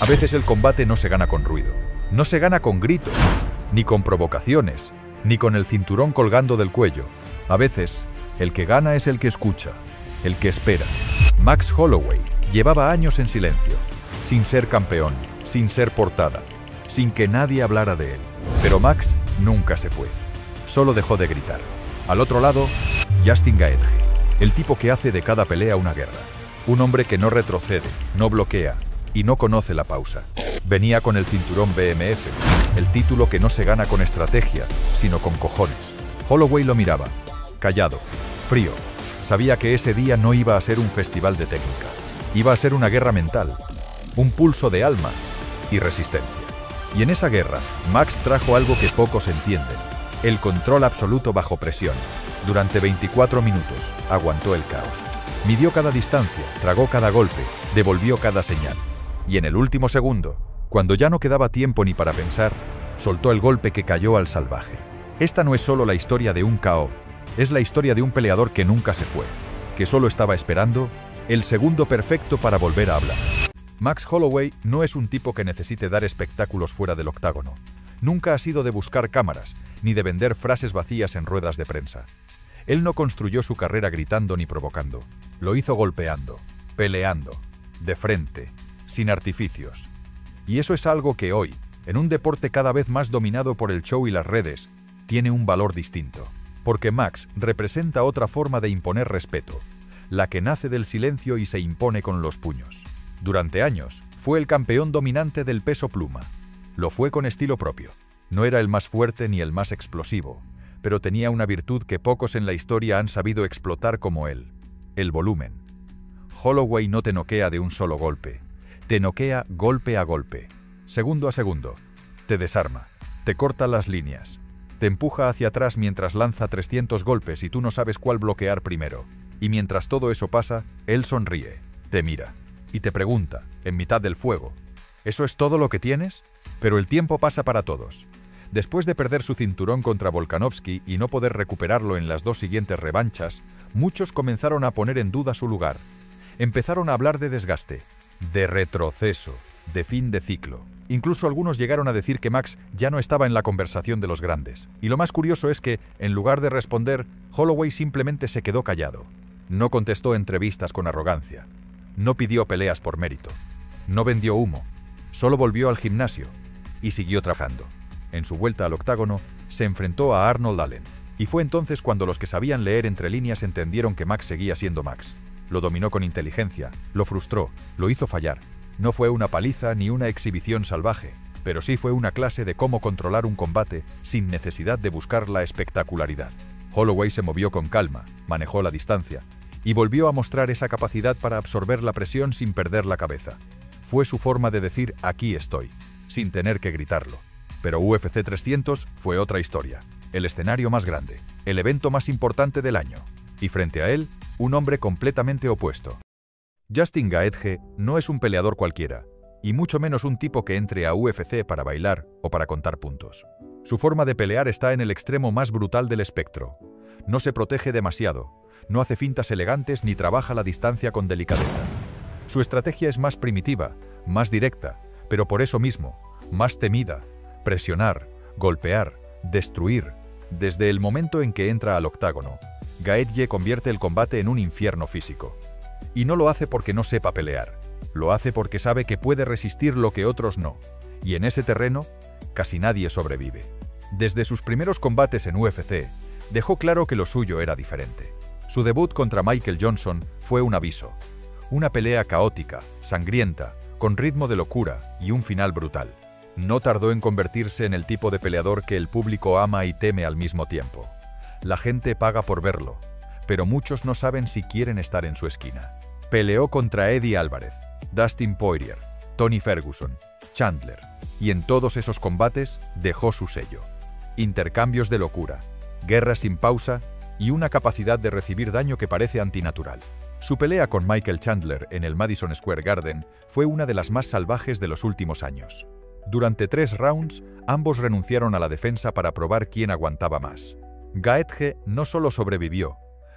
A veces el combate no se gana con ruido, no se gana con gritos, ni con provocaciones, ni con el cinturón colgando del cuello. A veces, el que gana es el que escucha, el que espera. Max Holloway llevaba años en silencio, sin ser campeón, sin ser portada, sin que nadie hablara de él. Pero Max nunca se fue, solo dejó de gritar. Al otro lado, Justin Gaethje, el tipo que hace de cada pelea una guerra. Un hombre que no retrocede, no bloquea y no conoce la pausa. Venía con el cinturón BMF, el título que no se gana con estrategia, sino con cojones. Holloway lo miraba, callado, frío. Sabía que ese día no iba a ser un festival de técnica. Iba a ser una guerra mental, un pulso de alma y resistencia. Y en esa guerra, Max trajo algo que pocos entienden: el control absoluto bajo presión. Durante 24 minutos, aguantó el caos. Midió cada distancia, tragó cada golpe, devolvió cada señal. Y en el último segundo, cuando ya no quedaba tiempo ni para pensar, soltó el golpe que cayó al salvaje. Esta no es solo la historia de un KO, es la historia de un peleador que nunca se fue, que solo estaba esperando el segundo perfecto para volver a hablar. Max Holloway no es un tipo que necesite dar espectáculos fuera del octágono. Nunca ha sido de buscar cámaras, ni de vender frases vacías en ruedas de prensa. Él no construyó su carrera gritando ni provocando. Lo hizo golpeando, peleando, de frente, sin artificios. Y eso es algo que hoy, en un deporte cada vez más dominado por el show y las redes, tiene un valor distinto. Porque Max representa otra forma de imponer respeto, la que nace del silencio y se impone con los puños. Durante años, fue el campeón dominante del peso pluma. Lo fue con estilo propio. No era el más fuerte ni el más explosivo, pero tenía una virtud que pocos en la historia han sabido explotar como él: el volumen. Holloway no te noquea de un solo golpe, te noquea golpe a golpe, segundo a segundo. Te desarma, te corta las líneas, te empuja hacia atrás mientras lanza 300 golpes y tú no sabes cuál bloquear primero. Y mientras todo eso pasa, él sonríe, te mira y te pregunta, en mitad del fuego: ¿eso es todo lo que tienes? Pero el tiempo pasa para todos. Después de perder su cinturón contra Volkanovski y no poder recuperarlo en las dos siguientes revanchas, muchos comenzaron a poner en duda su lugar. Empezaron a hablar de desgaste, de retroceso, de fin de ciclo. Incluso algunos llegaron a decir que Max ya no estaba en la conversación de los grandes. Y lo más curioso es que, en lugar de responder, Holloway simplemente se quedó callado. No contestó entrevistas con arrogancia. No pidió peleas por mérito. No vendió humo. Solo volvió al gimnasio y siguió trabajando. En su vuelta al octágono, se enfrentó a Arnold Allen. Y fue entonces cuando los que sabían leer entre líneas entendieron que Max seguía siendo Max. Lo dominó con inteligencia, lo frustró, lo hizo fallar. No fue una paliza ni una exhibición salvaje, pero sí fue una clase de cómo controlar un combate sin necesidad de buscar la espectacularidad. Holloway se movió con calma, manejó la distancia y volvió a mostrar esa capacidad para absorber la presión sin perder la cabeza. Fue su forma de decir «aquí estoy», sin tener que gritarlo. Pero UFC 300 fue otra historia, el escenario más grande, el evento más importante del año. Y frente a él, un hombre completamente opuesto. Justin Gaethje no es un peleador cualquiera, y mucho menos un tipo que entre a UFC para bailar o para contar puntos. Su forma de pelear está en el extremo más brutal del espectro. No se protege demasiado, no hace fintas elegantes ni trabaja la distancia con delicadeza. Su estrategia es más primitiva, más directa, pero por eso mismo, más temida: presionar, golpear, destruir. Desde el momento en que entra al octágono, Gaethje convierte el combate en un infierno físico. Y no lo hace porque no sepa pelear, lo hace porque sabe que puede resistir lo que otros no. Y en ese terreno, casi nadie sobrevive. Desde sus primeros combates en UFC, dejó claro que lo suyo era diferente. Su debut contra Michael Johnson fue un aviso. Una pelea caótica, sangrienta, con ritmo de locura y un final brutal. No tardó en convertirse en el tipo de peleador que el público ama y teme al mismo tiempo. La gente paga por verlo, pero muchos no saben si quieren estar en su esquina. Peleó contra Eddie Álvarez, Dustin Poirier, Tony Ferguson, Chandler, y en todos esos combates dejó su sello. Intercambios de locura, guerras sin pausa y una capacidad de recibir daño que parece antinatural. Su pelea con Michael Chandler en el Madison Square Garden fue una de las más salvajes de los últimos años. Durante 3 rounds, ambos renunciaron a la defensa para probar quién aguantaba más. Gaethje no solo sobrevivió,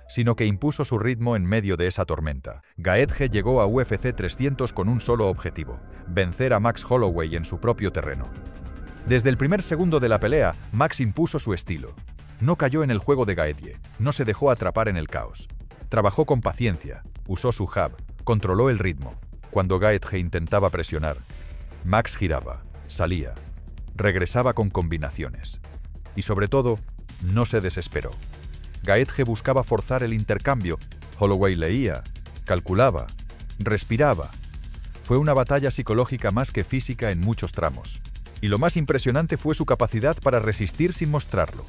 sino que impuso su ritmo en medio de esa tormenta. Gaethje llegó a UFC 300 con un solo objetivo: vencer a Max Holloway en su propio terreno. Desde el primer segundo de la pelea, Max impuso su estilo. No cayó en el juego de Gaethje, no se dejó atrapar en el caos. Trabajó con paciencia, usó su jab, controló el ritmo. Cuando Gaethje intentaba presionar, Max giraba, salía, regresaba con combinaciones. Y sobre todo, no se desesperó. Gaethje buscaba forzar el intercambio. Holloway leía, calculaba, respiraba. Fue una batalla psicológica más que física en muchos tramos. Y lo más impresionante fue su capacidad para resistir sin mostrarlo.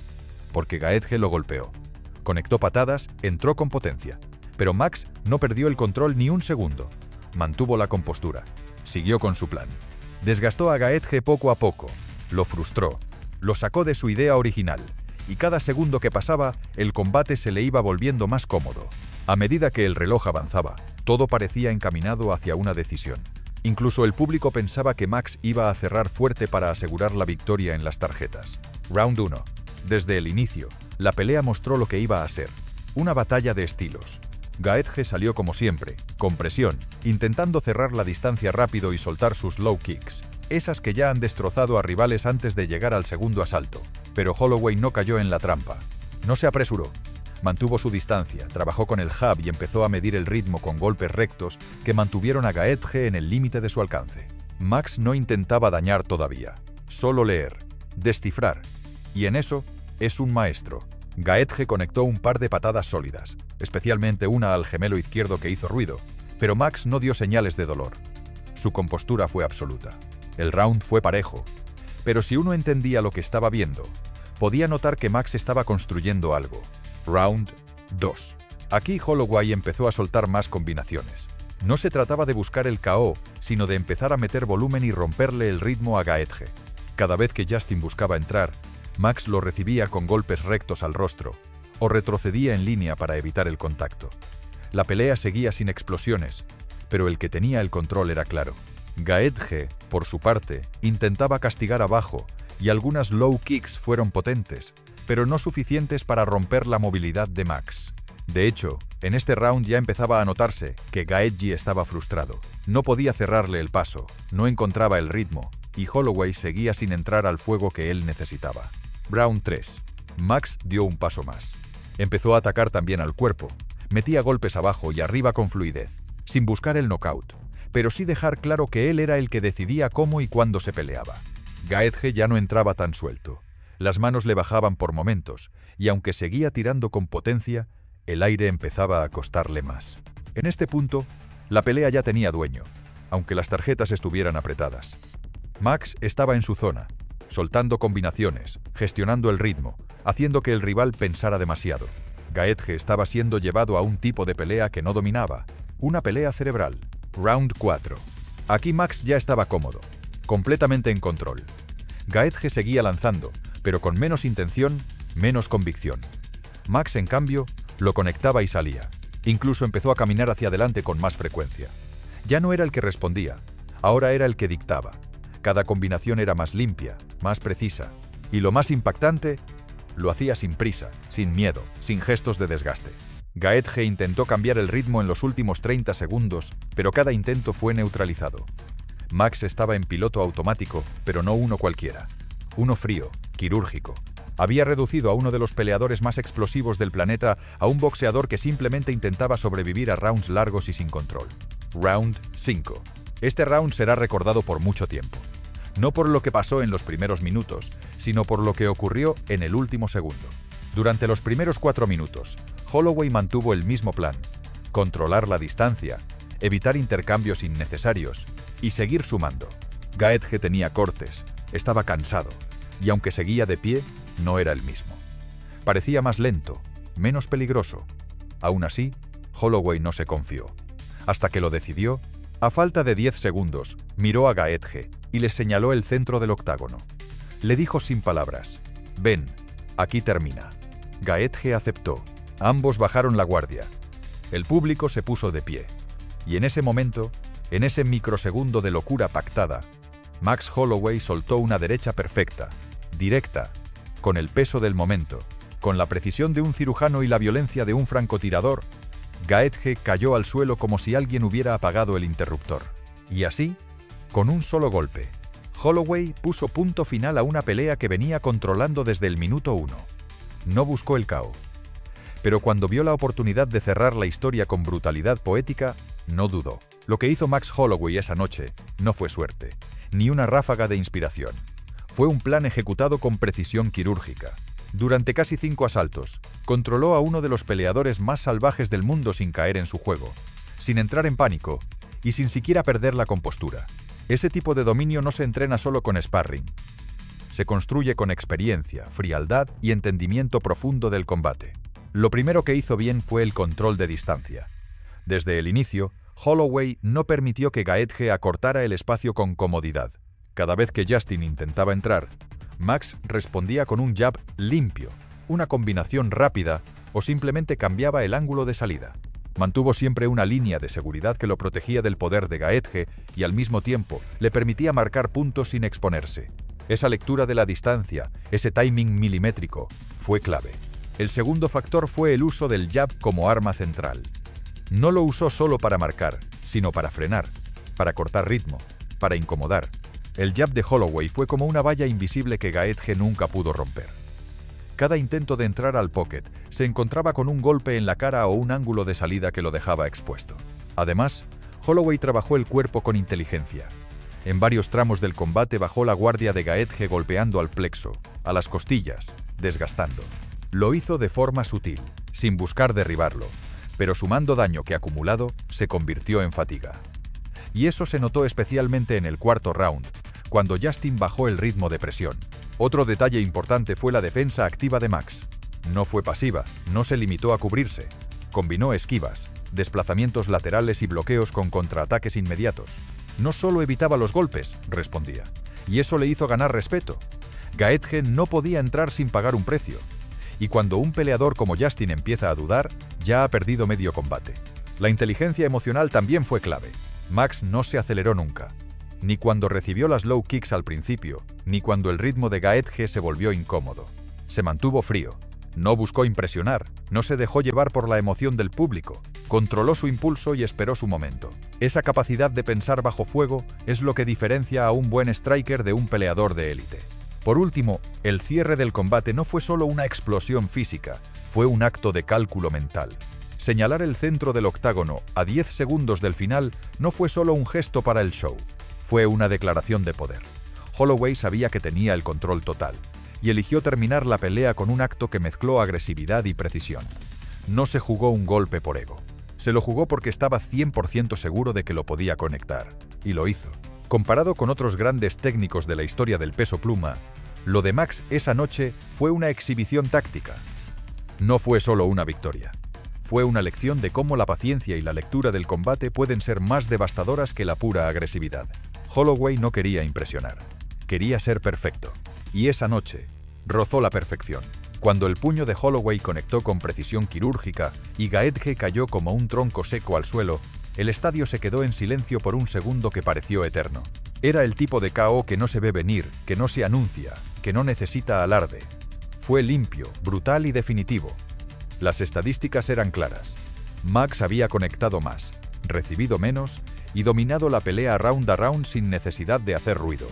Porque Gaethje lo golpeó. Conectó patadas, entró con potencia. Pero Max no perdió el control ni un segundo. Mantuvo la compostura. Siguió con su plan. Desgastó a Gaethje poco a poco. Lo frustró. Lo sacó de su idea original. Y cada segundo que pasaba, el combate se le iba volviendo más cómodo. A medida que el reloj avanzaba, todo parecía encaminado hacia una decisión. Incluso el público pensaba que Max iba a cerrar fuerte para asegurar la victoria en las tarjetas. Round 1. Desde el inicio, la pelea mostró lo que iba a ser: una batalla de estilos. Gaethje salió como siempre, con presión, intentando cerrar la distancia rápido y soltar sus low kicks, esas que ya han destrozado a rivales antes de llegar al segundo asalto. Pero Holloway no cayó en la trampa. No se apresuró. Mantuvo su distancia, trabajó con el jab y empezó a medir el ritmo con golpes rectos que mantuvieron a Gaethje en el límite de su alcance. Max no intentaba dañar todavía, solo leer, descifrar. Y en eso, es un maestro. Gaethje conectó un par de patadas sólidas, especialmente una al gemelo izquierdo que hizo ruido, pero Max no dio señales de dolor. Su compostura fue absoluta. El round fue parejo, pero si uno entendía lo que estaba viendo, podía notar que Max estaba construyendo algo. Round 2. Aquí Holloway empezó a soltar más combinaciones. No se trataba de buscar el KO, sino de empezar a meter volumen y romperle el ritmo a Gaethje. Cada vez que Justin buscaba entrar, Max lo recibía con golpes rectos al rostro, o retrocedía en línea para evitar el contacto. La pelea seguía sin explosiones, pero el que tenía el control era claro. Gaethje, por su parte, intentaba castigar abajo, y algunas low kicks fueron potentes, pero no suficientes para romper la movilidad de Max. De hecho, en este round ya empezaba a notarse que Gaethje estaba frustrado. No podía cerrarle el paso, no encontraba el ritmo, y Holloway seguía sin entrar al fuego que él necesitaba. Round 3. Max dio un paso más. Empezó a atacar también al cuerpo. Metía golpes abajo y arriba con fluidez, sin buscar el knockout, pero sí dejar claro que él era el que decidía cómo y cuándo se peleaba. Gaethje ya no entraba tan suelto. Las manos le bajaban por momentos, y aunque seguía tirando con potencia, el aire empezaba a costarle más. En este punto, la pelea ya tenía dueño, aunque las tarjetas estuvieran apretadas. Max estaba en su zona, soltando combinaciones, gestionando el ritmo, haciendo que el rival pensara demasiado. Gaethje estaba siendo llevado a un tipo de pelea que no dominaba, una pelea cerebral. Round 4. Aquí Max ya estaba cómodo, completamente en control. Gaethje seguía lanzando, pero con menos intención, menos convicción. Max, en cambio, lo conectaba y salía. Incluso empezó a caminar hacia adelante con más frecuencia. Ya no era el que respondía, ahora era el que dictaba. Cada combinación era más limpia, más precisa. Y lo más impactante, lo hacía sin prisa, sin miedo, sin gestos de desgaste. Gaethje intentó cambiar el ritmo en los últimos 30 segundos, pero cada intento fue neutralizado. Max estaba en piloto automático, pero no uno cualquiera. Uno frío, quirúrgico. Había reducido a uno de los peleadores más explosivos del planeta a un boxeador que simplemente intentaba sobrevivir a rounds largos y sin control. Round 5. Este round será recordado por mucho tiempo. No por lo que pasó en los primeros minutos, sino por lo que ocurrió en el último segundo. Durante los primeros 4 minutos, Holloway mantuvo el mismo plan: controlar la distancia, evitar intercambios innecesarios y seguir sumando. Gaethje tenía cortes, estaba cansado, y aunque seguía de pie, no era el mismo. Parecía más lento, menos peligroso. Aún así, Holloway no se confió. Hasta que lo decidió, a falta de 10 segundos, miró a Gaethje y le señaló el centro del octágono. Le dijo sin palabras: «Ven, aquí termina». Gaethje aceptó. Ambos bajaron la guardia. El público se puso de pie. Y en ese momento, en ese microsegundo de locura pactada, Max Holloway soltó una derecha perfecta, directa, con el peso del momento, Con la precisión de un cirujano y la violencia de un francotirador, Gaethje cayó al suelo como si alguien hubiera apagado el interruptor. Y así, con un solo golpe, Holloway puso punto final a una pelea que venía controlando desde el minuto 1. No buscó el KO. Pero cuando vio la oportunidad de cerrar la historia con brutalidad poética, no dudó. Lo que hizo Max Holloway esa noche no fue suerte, ni una ráfaga de inspiración. Fue un plan ejecutado con precisión quirúrgica. Durante casi 5 asaltos, controló a uno de los peleadores más salvajes del mundo sin caer en su juego, sin entrar en pánico y sin siquiera perder la compostura. Ese tipo de dominio no se entrena solo con sparring. Se construye con experiencia, frialdad y entendimiento profundo del combate. Lo primero que hizo bien fue el control de distancia. Desde el inicio, Holloway no permitió que Gaethje acortara el espacio con comodidad. Cada vez que Justin intentaba entrar, Max respondía con un jab limpio, una combinación rápida o simplemente cambiaba el ángulo de salida. Mantuvo siempre una línea de seguridad que lo protegía del poder de Gaethje y al mismo tiempo le permitía marcar puntos sin exponerse. Esa lectura de la distancia, ese timing milimétrico, fue clave. El segundo factor fue el uso del jab como arma central. No lo usó solo para marcar, sino para frenar, para cortar ritmo, para incomodar. El jab de Holloway fue como una valla invisible que Gaethje nunca pudo romper. Cada intento de entrar al pocket se encontraba con un golpe en la cara o un ángulo de salida que lo dejaba expuesto. Además, Holloway trabajó el cuerpo con inteligencia. En varios tramos del combate bajó la guardia de Gaethje golpeando al plexo, a las costillas, desgastando. Lo hizo de forma sutil, sin buscar derribarlo, pero sumando daño que acumulado se convirtió en fatiga. Y eso se notó especialmente en el cuarto round, cuando Justin bajó el ritmo de presión. Otro detalle importante fue la defensa activa de Max. No fue pasiva, no se limitó a cubrirse. Combinó esquivas, desplazamientos laterales y bloqueos con contraataques inmediatos. No solo evitaba los golpes, respondía, y eso le hizo ganar respeto. Gaethje no podía entrar sin pagar un precio. Y cuando un peleador como Justin empieza a dudar, ya ha perdido medio combate. La inteligencia emocional también fue clave. Max no se aceleró nunca, ni cuando recibió las low kicks al principio, ni cuando el ritmo de Gaethje se volvió incómodo. Se mantuvo frío, no buscó impresionar, no se dejó llevar por la emoción del público, controló su impulso y esperó su momento. Esa capacidad de pensar bajo fuego es lo que diferencia a un buen striker de un peleador de élite. Por último, el cierre del combate no fue solo una explosión física, fue un acto de cálculo mental. Señalar el centro del octágono a 10 segundos del final no fue solo un gesto para el show, fue una declaración de poder. Holloway sabía que tenía el control total, y eligió terminar la pelea con un acto que mezcló agresividad y precisión. No se jugó un golpe por ego, se lo jugó porque estaba 100% seguro de que lo podía conectar, y lo hizo. Comparado con otros grandes técnicos de la historia del peso pluma, lo de Max esa noche fue una exhibición táctica. No fue solo una victoria. Fue una lección de cómo la paciencia y la lectura del combate pueden ser más devastadoras que la pura agresividad. Holloway no quería impresionar, quería ser perfecto. Y esa noche, rozó la perfección. Cuando el puño de Holloway conectó con precisión quirúrgica y Gaethje cayó como un tronco seco al suelo, el estadio se quedó en silencio por un segundo que pareció eterno. Era el tipo de KO que no se ve venir, que no se anuncia, que no necesita alarde. Fue limpio, brutal y definitivo. Las estadísticas eran claras. Max había conectado más, recibido menos y dominado la pelea round a round sin necesidad de hacer ruido.